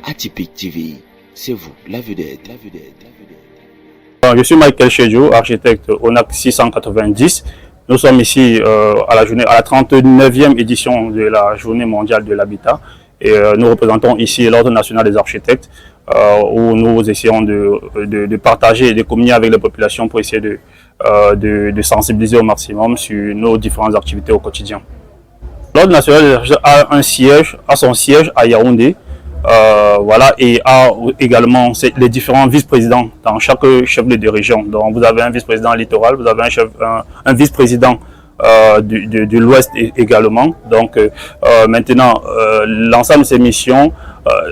Atypique TV, c'est vous, la vedette. Je suis Michael Chedjo, architecte ONAC 690. Nous sommes ici à la 39e édition de la Journée mondiale de l'habitat. Et nous représentons ici l'Ordre national des architectes, où nous essayons de partager et de communiquer avec les populations pour essayer de sensibiliser au maximum sur nos différentes activités au quotidien. L'Ordre national des architectes a son siège à Yaoundé. Voilà, et a également les différents vice-présidents dans chaque chef-lieu de région. Donc vous avez un vice-président littoral, vous avez un vice-président de l'Ouest également. Donc maintenant, l'ensemble de ces missions,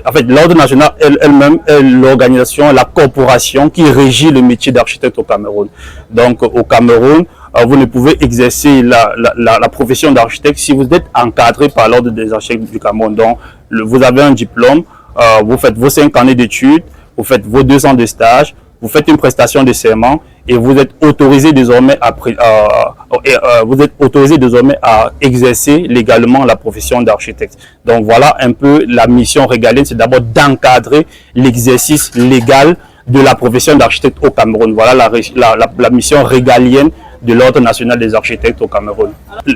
en fait, l'Ordre national elle-même est l'organisation, la corporation qui régit le métier d'architecte au Cameroun. Donc au Cameroun, vous ne pouvez exercer la profession d'architecte si vous êtes encadré par l'Ordre des architectes du Cameroun. Donc, vous avez un diplôme, vous faites vos 5 années d'études, vous faites vos 2 ans de stage, vous faites une prestation de serment et vous êtes autorisé désormais à exercer légalement la profession d'architecte. Donc voilà un peu la mission régalienne, c'est d'abord d'encadrer l'exercice légal de la profession d'architecte au Cameroun. Voilà la mission régalienne de l'Ordre national des architectes au Cameroun.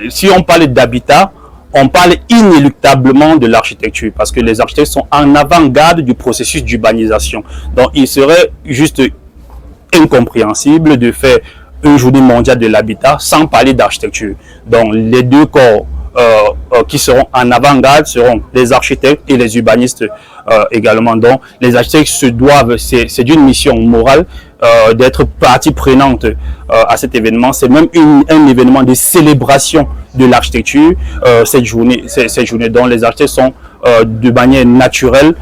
Si on parle d'habitat, on parle inéluctablement de l'architecture parce que les architectes sont en avant-garde du processus d'urbanisation. Donc il serait juste incompréhensible de faire une journée mondiale de l'habitat sans parler d'architecture. Donc les deux corps qui seront en avant-garde seront les architectes et les urbanistes également. Donc les architectes se doivent, c'est d'une mission morale d'être partie prenante à cet événement. C'est même un événement de célébration de l'architecture, cette journée dont les architectes sont de manière naturelle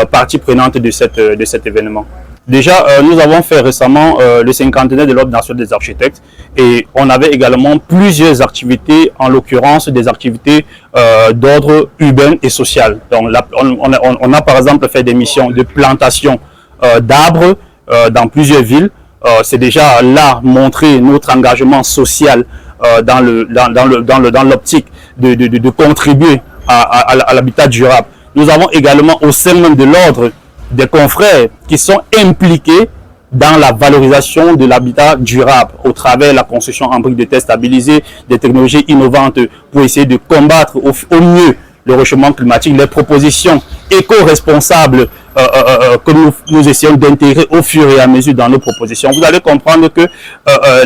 partie prenante de cet événement. Déjà, nous avons fait récemment le 50e de l'Ordre national des architectes et on avait également plusieurs activités, en l'occurrence des activités d'ordre urbain et social. Donc, on a par exemple fait des missions de plantation d'arbres dans plusieurs villes. C'est déjà là montrer notre engagement social dans l'optique de contribuer à l'habitat durable. Nous avons également au sein même de l'ordre des confrères qui sont impliqués dans la valorisation de l'habitat durable au travers de la construction en briques de terre stabilisées, des technologies innovantes pour essayer de combattre au mieux le réchauffement climatique, les propositions éco-responsables que nous essayons d'intégrer au fur et à mesure dans nos propositions. Vous allez comprendre que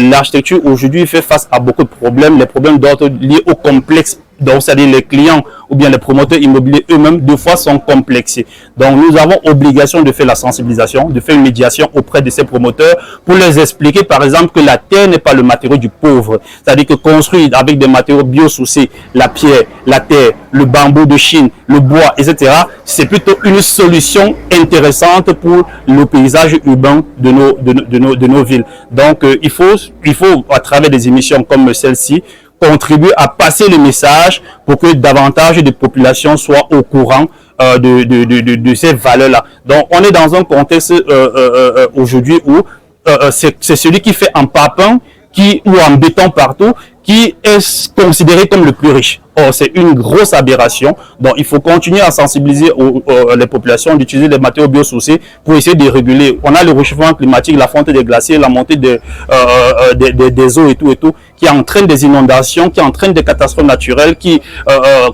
l'architecture aujourd'hui fait face à beaucoup de problèmes, les problèmes d'ordre liés au complexe. Donc, c'est-à-dire les clients ou bien les promoteurs immobiliers eux-mêmes, deux fois, sont complexés. Donc, nous avons obligation de faire la sensibilisation, de faire une médiation auprès de ces promoteurs pour les expliquer, par exemple, que la terre n'est pas le matériau du pauvre. C'est-à-dire que construire avec des matériaux biosourcés, la pierre, la terre, le bambou de Chine, le bois, etc., c'est plutôt une solution intéressante pour le paysage urbain de nos villes. Donc, il faut, à travers des émissions comme celle-ci, contribuer à passer le message pour que davantage de populations soient au courant de ces valeurs-là. Donc, on est dans un contexte aujourd'hui où c'est celui qui fait en papin ou en béton partout qui est considéré comme le plus riche. Or, c'est une grosse aberration. Donc, il faut continuer à sensibiliser les populations d'utiliser les matériaux biosourcés pour essayer de réguler. On a le réchauffement climatique, la fonte des glaciers, la montée des eaux et tout, qui entraîne des inondations, qui entraîne des catastrophes naturelles, qui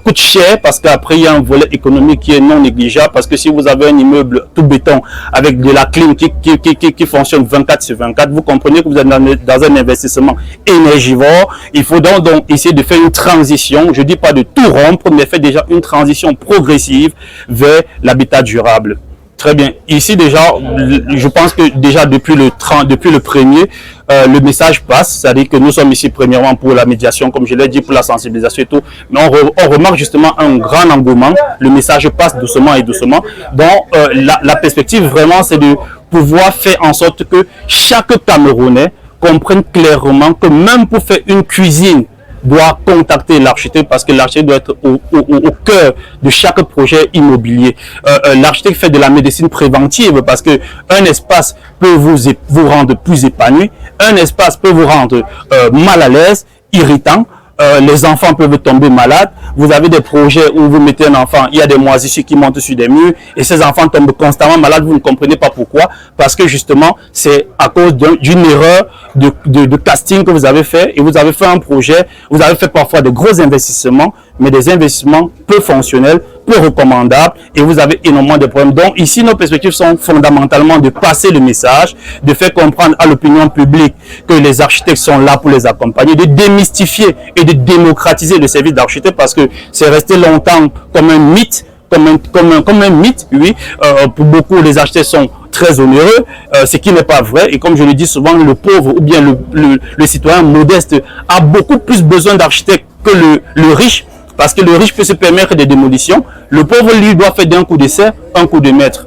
coûtent cher parce qu'après, il y a un volet économique qui est non négligeable. Parce que si vous avez un immeuble tout béton avec de la clim qui fonctionne 24/24, vous comprenez que vous êtes dans un investissement énergivore. Il faut donc essayer de faire une transition. Je dis pas de tout rompre, mais faire déjà une transition progressive vers l'habitat durable. Très bien. Ici déjà, je pense que déjà depuis le premier, le message passe. C'est-à-dire que nous sommes ici premièrement pour la médiation, comme je l'ai dit, pour la sensibilisation et tout. Mais on remarque justement un grand engouement. Le message passe doucement et doucement. Donc la perspective vraiment, c'est de pouvoir faire en sorte que chaque Camerounais comprenne clairement que même pour faire une cuisine, doit contacter l'architecte parce que l'architecte doit être au cœur de chaque projet immobilier. L'architecte fait de la médecine préventive parce que un espace peut vous rendre plus épanoui, un espace peut vous rendre mal à l'aise, irritant. les enfants peuvent tomber malades. Vous avez des projets où vous mettez un enfant, il y a des moisissures qui montent sur des murs et ces enfants tombent constamment malades. Vous ne comprenez pas pourquoi. Parce que justement, c'est à cause d'une erreur de casting que vous avez fait et vous avez fait un projet. Vous avez fait parfois de gros investissements, mais des investissements peu fonctionnels, peu recommandables et vous avez énormément de problèmes. Donc ici, nos perspectives sont fondamentalement de passer le message, de faire comprendre à l'opinion publique que les architectes sont là pour les accompagner, de démystifier et de démocratiser le service d'architecte parce que c'est resté longtemps comme un mythe, comme un mythe, oui. Pour beaucoup, les architectes sont très onéreux, ce qui n'est pas vrai. Et comme je le dis souvent, le pauvre ou bien le citoyen modeste a beaucoup plus besoin d'architectes que le riche. Parce que le riche peut se permettre des démolitions. Le pauvre, lui, doit faire d'un coup d'essai, un coup de maître.